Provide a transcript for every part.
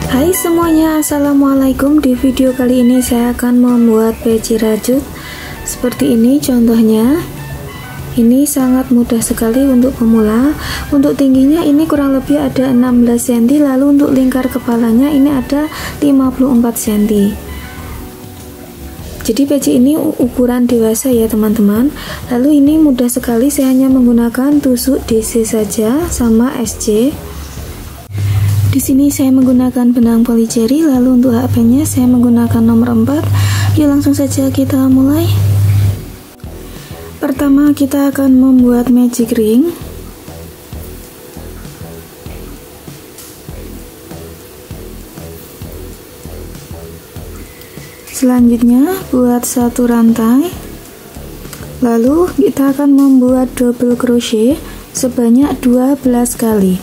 Hai semuanya, assalamualaikum. Di video kali ini saya akan membuat peci rajut seperti ini. Contohnya ini sangat mudah sekali untuk pemula. Untuk tingginya ini kurang lebih ada 16 cm, lalu untuk lingkar kepalanya ini ada 54 cm. Jadi peci ini ukuran dewasa ya teman-teman. Lalu ini mudah sekali, saya hanya menggunakan tusuk DC saja sama SC. Di sini saya menggunakan benang polycherry, lalu untuk HP-nya saya menggunakan nomor 4. Yuk langsung saja kita mulai. Pertama kita akan membuat magic ring. Selanjutnya buat satu rantai. Lalu kita akan membuat double crochet sebanyak 12 kali.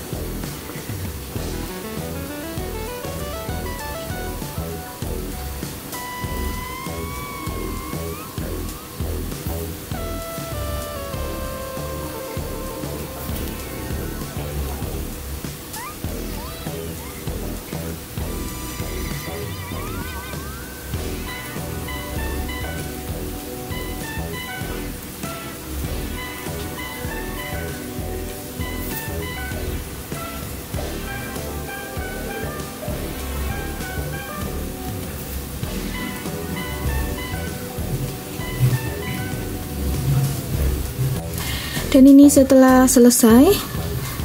Dan ini setelah selesai,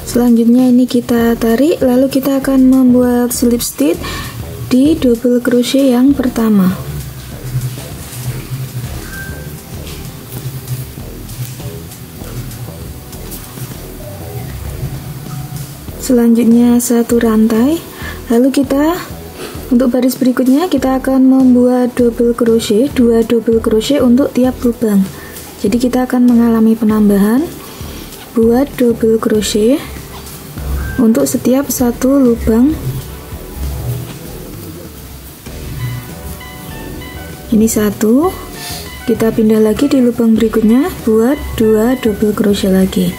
selanjutnya ini kita tarik, lalu kita akan membuat slip stitch di double crochet yang pertama. Selanjutnya satu rantai, lalu kita untuk baris berikutnya kita akan membuat double crochet, 2 double crochet untuk tiap lubang. Jadi kita akan mengalami penambahan buat double crochet untuk setiap satu lubang. Ini satu, kita pindah lagi di lubang berikutnya buat 2 double crochet lagi.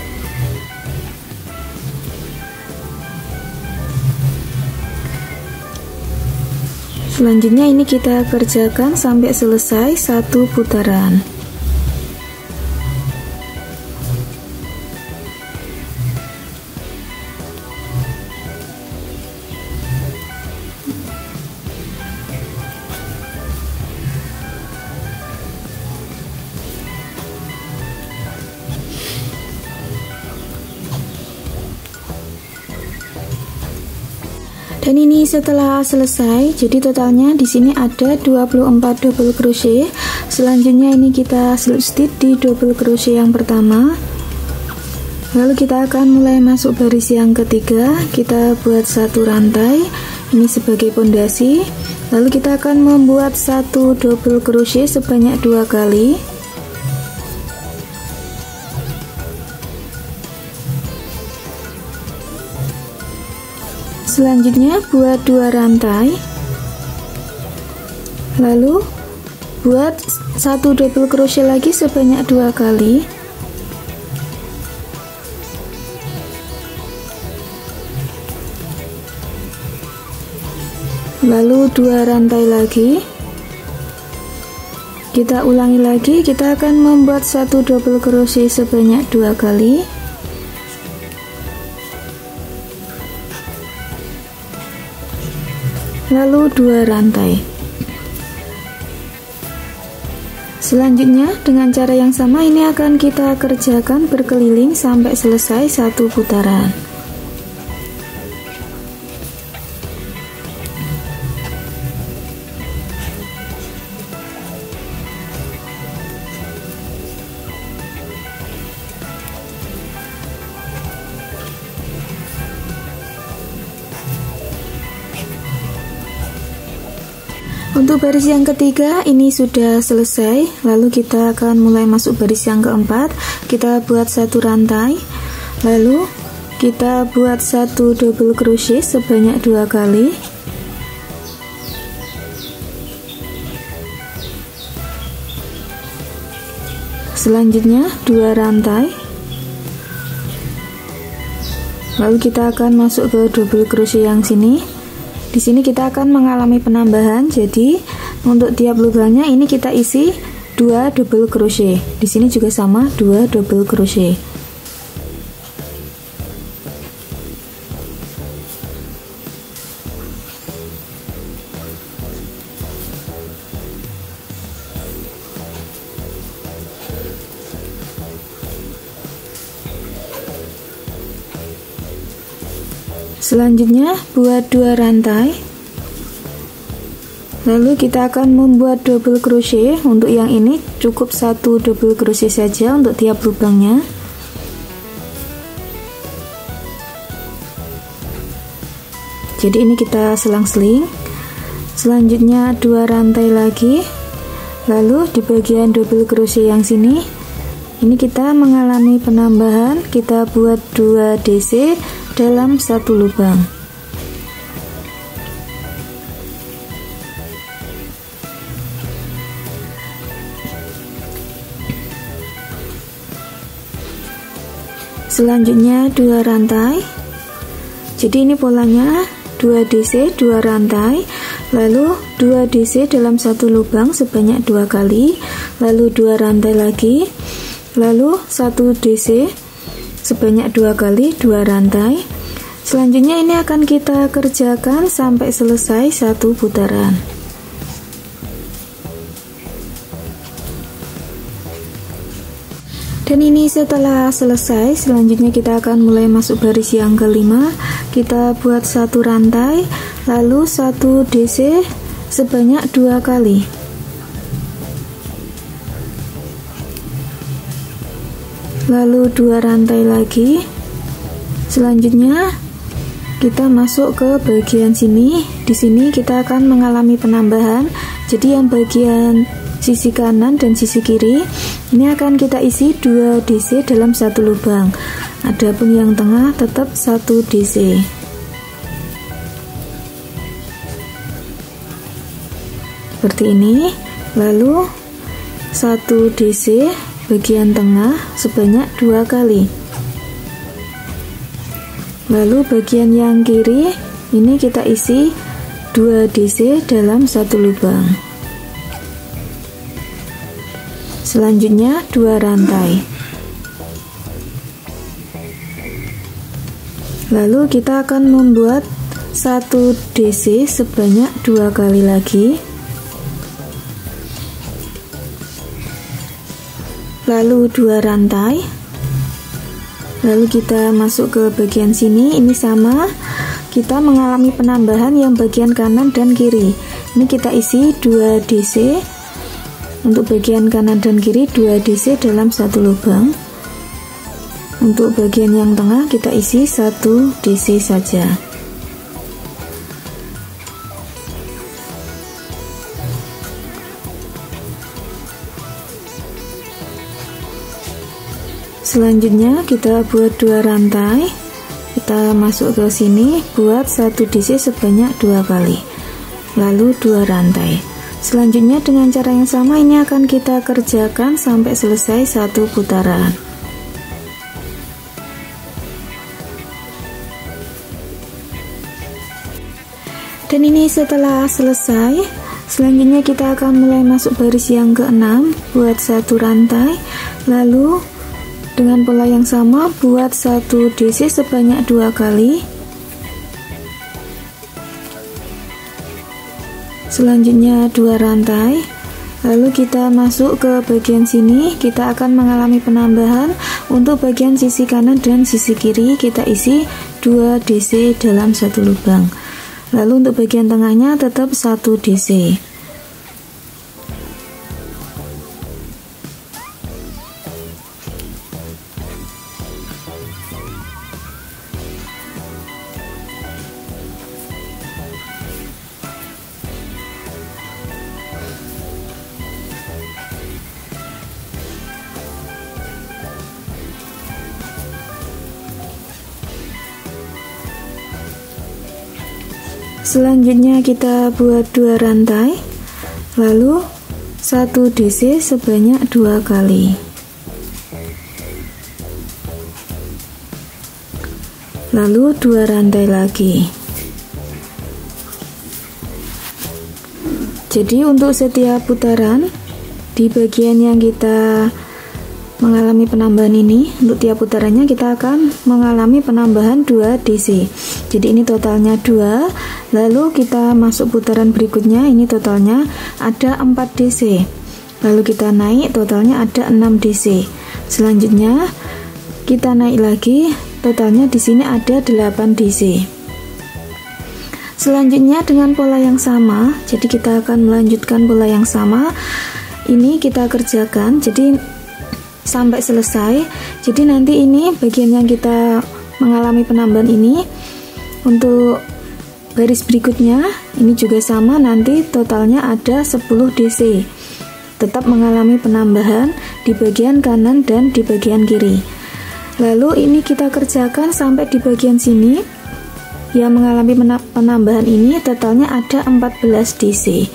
Selanjutnya ini kita kerjakan sampai selesai satu putaran. Dan ini setelah selesai, jadi totalnya di sini ada 24 double crochet. Selanjutnya ini kita slip stitch di double crochet yang pertama. Lalu kita akan mulai masuk baris yang ketiga. Kita buat satu rantai ini sebagai pondasi. Lalu kita akan membuat satu double crochet sebanyak 2 kali. Selanjutnya buat 2 rantai, lalu buat satu double crochet lagi sebanyak 2 kali. Lalu 2 rantai lagi. Kita ulangi lagi, kita akan membuat satu double crochet sebanyak 2 kali. Lalu 2 rantai. Selanjutnya dengan cara yang sama ini akan kita kerjakan berkeliling sampai selesai satu putaran. Untuk baris yang ketiga ini sudah selesai, lalu kita akan mulai masuk baris yang keempat. Kita buat satu rantai, lalu kita buat satu double crochet sebanyak 2 kali. Selanjutnya 2 rantai, lalu kita akan masuk ke double crochet yang sini. Di sini kita akan mengalami penambahan, jadi untuk tiap lubangnya ini kita isi 2 double crochet. Di sini juga sama, 2 double crochet. Selanjutnya buat 2 rantai, lalu kita akan membuat double crochet. Untuk yang ini cukup 1 double crochet saja untuk tiap lubangnya. Jadi ini kita selang-seling. Selanjutnya 2 rantai lagi, lalu di bagian double crochet yang sini ini kita mengalami penambahan. Kita buat 2 DC dalam 1 lubang. Selanjutnya 2 rantai. Jadi ini polanya 2 DC 2 rantai, lalu 2 DC dalam 1 lubang sebanyak 2 kali, lalu 2 rantai lagi, lalu 1 DC sebanyak 2 kali 2 rantai. Selanjutnya ini akan kita kerjakan sampai selesai 1 putaran. Dan ini setelah selesai, selanjutnya kita akan mulai masuk baris yang kelima. Kita buat 1 rantai, lalu 1 DC sebanyak 2 kali. Lalu 2 rantai lagi. Selanjutnya kita masuk ke bagian sini. Di sini kita akan mengalami penambahan. Jadi yang bagian sisi kanan dan sisi kiri ini akan kita isi 2 DC dalam 1 lubang. Adapun yang tengah tetap 1 DC. Seperti ini. Lalu 1 DC bagian tengah sebanyak 2 kali. Lalu bagian yang kiri ini kita isi 2 DC dalam 1 lubang. Selanjutnya 2 rantai. Lalu kita akan membuat 1 DC sebanyak 2 kali lagi. Lalu 2 rantai. Lalu kita masuk ke bagian sini. Ini sama, kita mengalami penambahan yang bagian kanan dan kiri. Ini kita isi 2 DC. Untuk bagian kanan dan kiri 2 DC dalam 1 lubang. Untuk bagian yang tengah kita isi 1 DC saja. Selanjutnya kita buat 2 rantai. Kita masuk ke sini, buat 1 DC sebanyak 2 kali. Lalu 2 rantai. Selanjutnya dengan cara yang sama ini akan kita kerjakan sampai selesai 1 putaran. Dan ini setelah selesai, selanjutnya kita akan mulai masuk baris yang ke-6, buat 1 rantai, lalu dengan pola yang sama buat 1 DC sebanyak 2 kali. Selanjutnya 2 rantai. Lalu kita masuk ke bagian sini, kita akan mengalami penambahan. Untuk bagian sisi kanan dan sisi kiri kita isi 2 DC dalam 1 lubang. Lalu untuk bagian tengahnya tetap 1 DC. Selanjutnya kita buat 2 rantai, lalu 1 DC sebanyak 2 kali. Lalu 2 rantai lagi. Jadi untuk setiap putaran di bagian yang kita mengalami penambahan ini, untuk tiap putarannya kita akan mengalami penambahan 2 DC. Jadi ini totalnya 2, lalu kita masuk putaran berikutnya, ini totalnya ada 4 DC. Lalu kita naik, totalnya ada 6 DC. Selanjutnya kita naik lagi, totalnya di sini ada 8 DC. Selanjutnya dengan pola yang sama, jadi kita akan melanjutkan pola yang sama. Ini kita kerjakan jadi sampai selesai. Jadi nanti ini bagian yang kita mengalami penambahan ini, untuk baris berikutnya ini juga sama, nanti totalnya ada 10 DC. Tetap mengalami penambahan di bagian kanan dan di bagian kiri. Lalu ini kita kerjakan sampai di bagian sini. Yang mengalami penambahan ini totalnya ada 14 DC.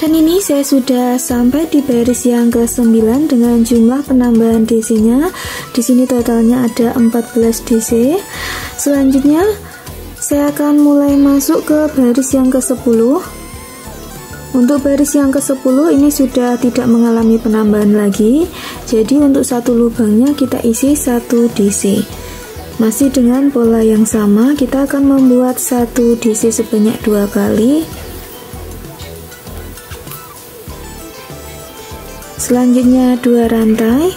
Dan ini saya sudah sampai di baris yang ke-9 dengan jumlah penambahan DC-nya. Di sini totalnya ada 14 DC. Selanjutnya saya akan mulai masuk ke baris yang ke-10. Untuk baris yang ke-10 ini sudah tidak mengalami penambahan lagi. Jadi untuk satu lubangnya kita isi 1 DC. Masih dengan pola yang sama, kita akan membuat 1 DC sebanyak 2 kali. Selanjutnya 2 rantai.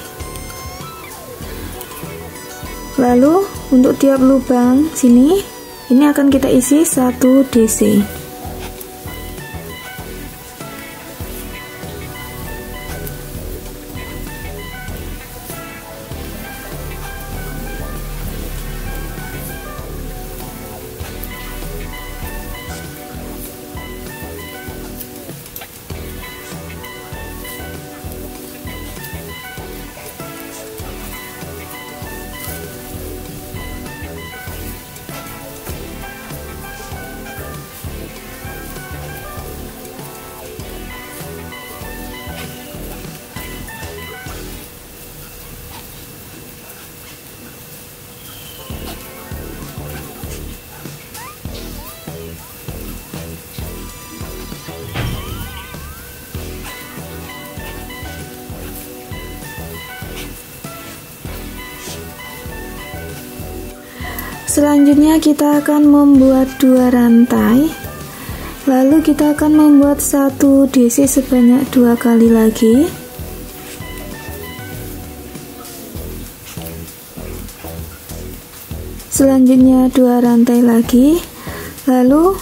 Lalu untuk tiap lubang sini, ini akan kita isi 1 DC. Selanjutnya kita akan membuat 2 rantai. Lalu kita akan membuat 1 DC sebanyak 2 kali lagi. Selanjutnya 2 rantai lagi. Lalu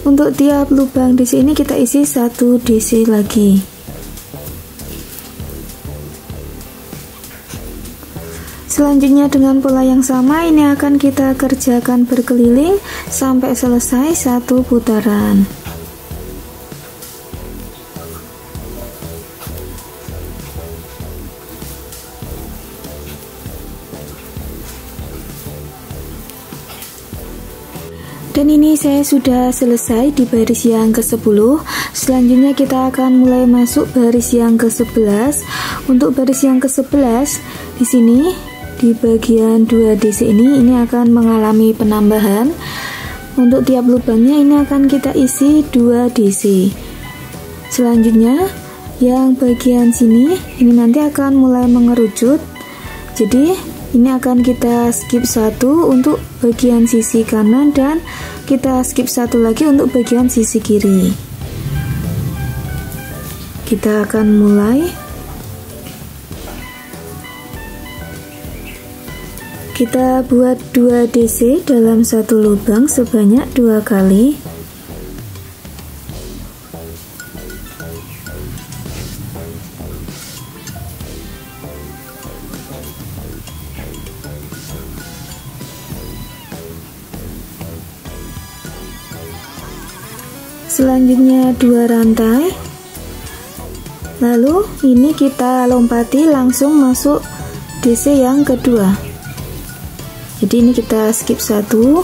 untuk tiap lubang di sini kita isi 1 DC lagi. Selanjutnya dengan pola yang sama, ini akan kita kerjakan berkeliling sampai selesai 1 putaran. Dan ini saya sudah selesai di baris yang ke-10. Selanjutnya kita akan mulai masuk baris yang ke-11. Untuk baris yang ke-11 di sini di bagian 2 DC ini akan mengalami penambahan. Untuk tiap lubangnya ini akan kita isi 2 DC. Selanjutnya yang bagian sini ini nanti akan mulai mengerucut. Jadi ini akan kita skip 1 untuk bagian sisi kanan dan kita skip 1 lagi untuk bagian sisi kiri. Kita akan mulai. Kita buat 2 DC dalam 1 lubang sebanyak 2 kali. Selanjutnya 2 rantai. Lalu ini kita lompati langsung masuk DC yang kedua. Jadi ini kita skip 1,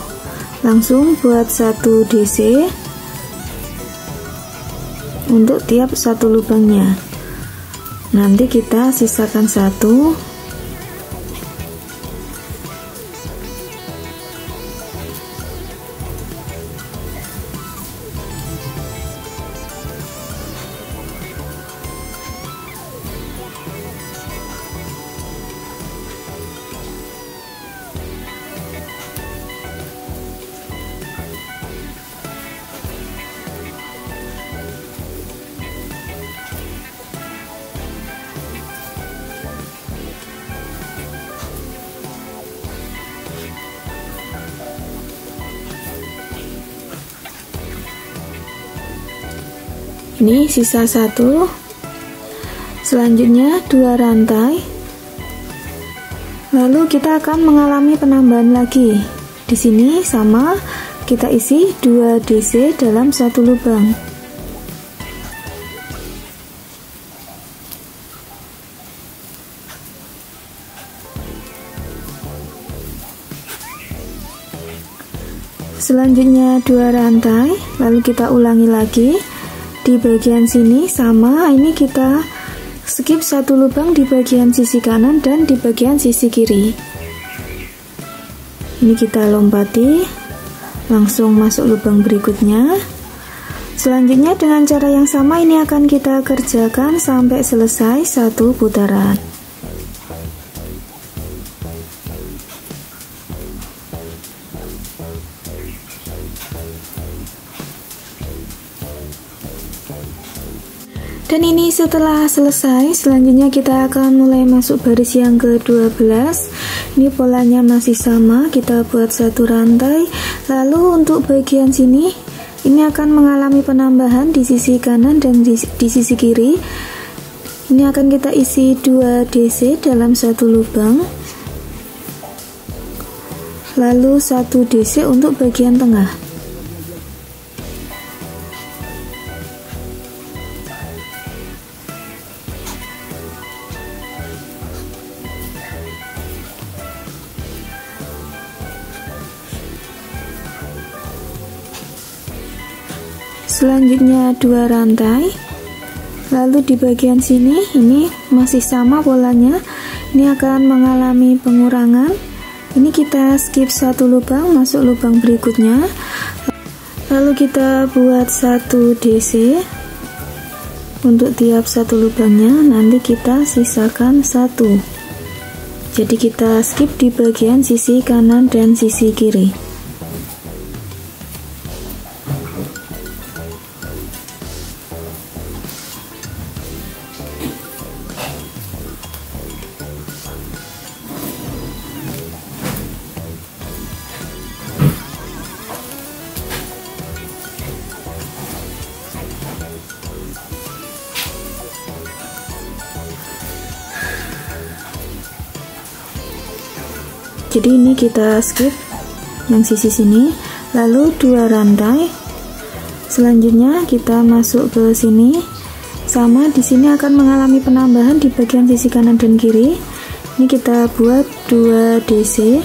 Langsung buat 1 DC untuk tiap satu lubangnya. Nanti kita sisakan 1. Ini sisa 1. Selanjutnya 2 rantai. Lalu kita akan mengalami penambahan lagi. Di sini sama, kita isi 2 DC dalam 1 lubang. Selanjutnya 2 rantai, lalu kita ulangi lagi. Di bagian sini sama, ini kita skip 1 lubang di bagian sisi kanan dan di bagian sisi kiri. Ini kita lompati, langsung masuk lubang berikutnya. Selanjutnya dengan cara yang sama ini akan kita kerjakan sampai selesai 1 putaran. Dan ini setelah selesai, selanjutnya kita akan mulai masuk baris yang ke-12. Ini polanya masih sama, kita buat 1 rantai. Lalu untuk bagian sini, ini akan mengalami penambahan di sisi kanan dan di sisi kiri. Ini akan kita isi 2 DC dalam 1 lubang. Lalu 1 DC untuk bagian tengah. Selanjutnya 2 rantai. Lalu di bagian sini ini masih sama polanya. Ini akan mengalami pengurangan. Ini kita skip 1 lubang, masuk lubang berikutnya. Lalu kita buat 1 DC untuk tiap 1 lubangnya. Nanti kita sisakan 1. Jadi kita skip di bagian sisi kanan dan sisi kiri. Jadi ini kita skip yang sisi sini, lalu 2 rantai. Selanjutnya kita masuk ke sini. Sama, di sini akan mengalami penambahan di bagian sisi kanan dan kiri. Ini kita buat 2 DC.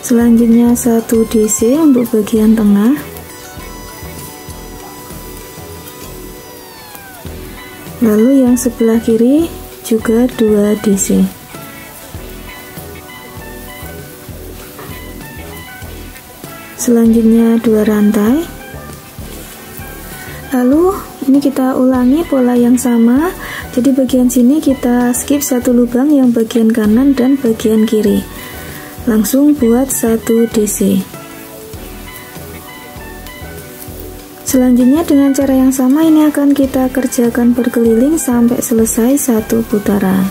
Selanjutnya 1 DC untuk bagian tengah. Lalu yang sebelah kiri juga 2 DC. Selanjutnya 2 rantai. Lalu ini kita ulangi pola yang sama. Jadi bagian sini kita skip 1 lubang yang bagian kanan dan bagian kiri. Langsung buat 1 DC. Selanjutnya dengan cara yang sama ini akan kita kerjakan berkeliling sampai selesai 1 putaran.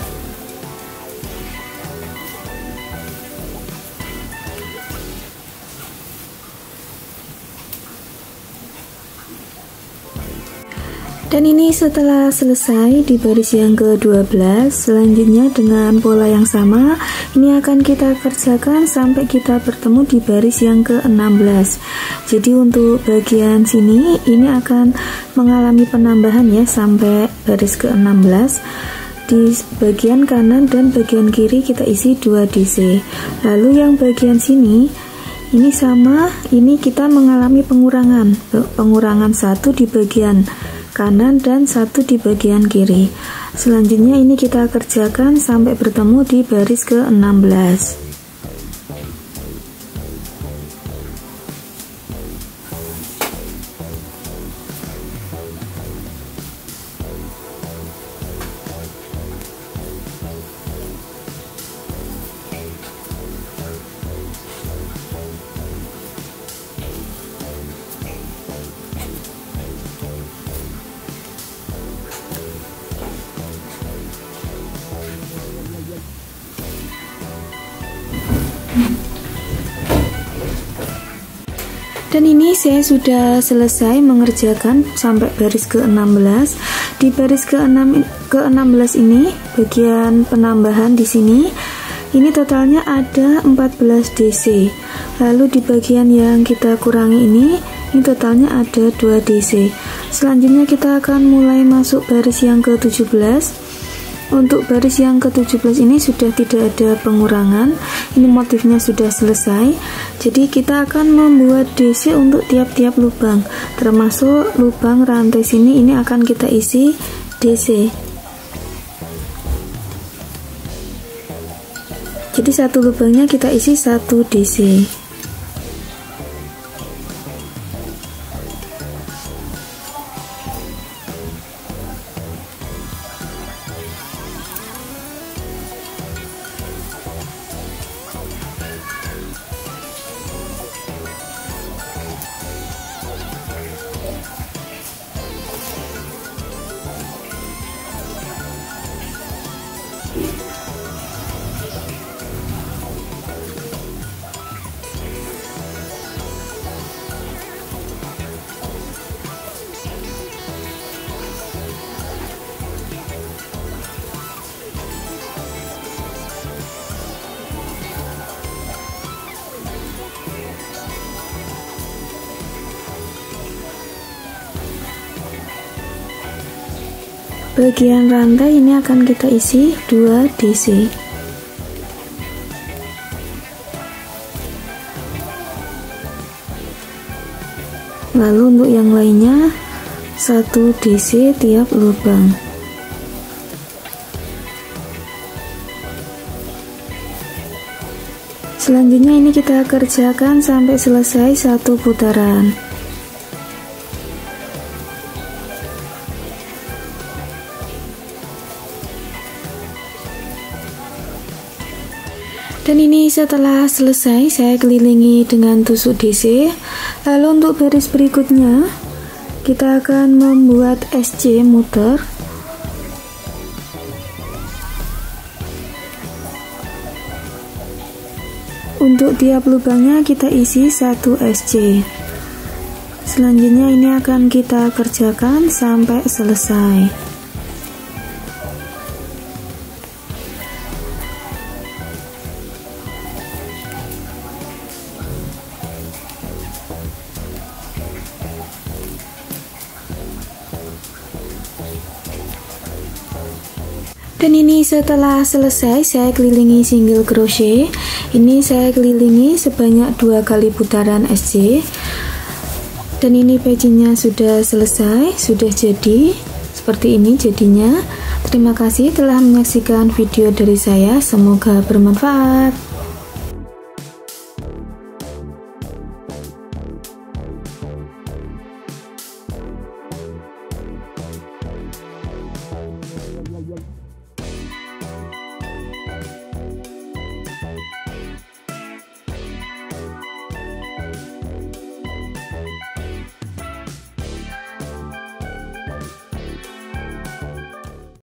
Dan ini setelah selesai di baris yang ke-12. Selanjutnya dengan pola yang sama ini akan kita kerjakan sampai kita bertemu di baris yang ke-16. Jadi untuk bagian sini ini akan mengalami penambahan ya sampai baris ke-16. di bagian kanan dan bagian kiri kita isi 2 DC. Lalu yang bagian sini ini sama, ini kita mengalami pengurangan 1 di bagian kanan dan 1 di bagian kiri. Selanjutnya ini kita kerjakan sampai bertemu di baris ke-16. Dan ini saya sudah selesai mengerjakan sampai baris ke-16. Di baris ke-16 ini bagian penambahan di sini ini totalnya ada 14 DC. Lalu di bagian yang kita kurangi ini totalnya ada 2 DC. Selanjutnya kita akan mulai masuk baris yang ke-17. Untuk baris yang ke-17 ini sudah tidak ada pengurangan, ini motifnya sudah selesai. Jadi kita akan membuat DC untuk tiap-tiap lubang, termasuk lubang rantai sini, ini akan kita isi DC. Jadi satu lubangnya kita isi 1 DC. Bagian rantai ini akan kita isi 2 DC. Lalu untuk yang lainnya 1 DC tiap lubang. Selanjutnya ini kita kerjakan sampai selesai 1 putaran. Dan ini setelah selesai saya kelilingi dengan tusuk DC. Lalu untuk baris berikutnya kita akan membuat SC muter. Untuk tiap lubangnya kita isi 1 SC. Selanjutnya ini akan kita kerjakan sampai selesai. Dan ini setelah selesai saya kelilingi single crochet. Ini saya kelilingi sebanyak 2 kali putaran SC. Dan ini paginya sudah selesai, sudah jadi seperti ini jadinya. Terima kasih telah menyaksikan video dari saya, semoga bermanfaat.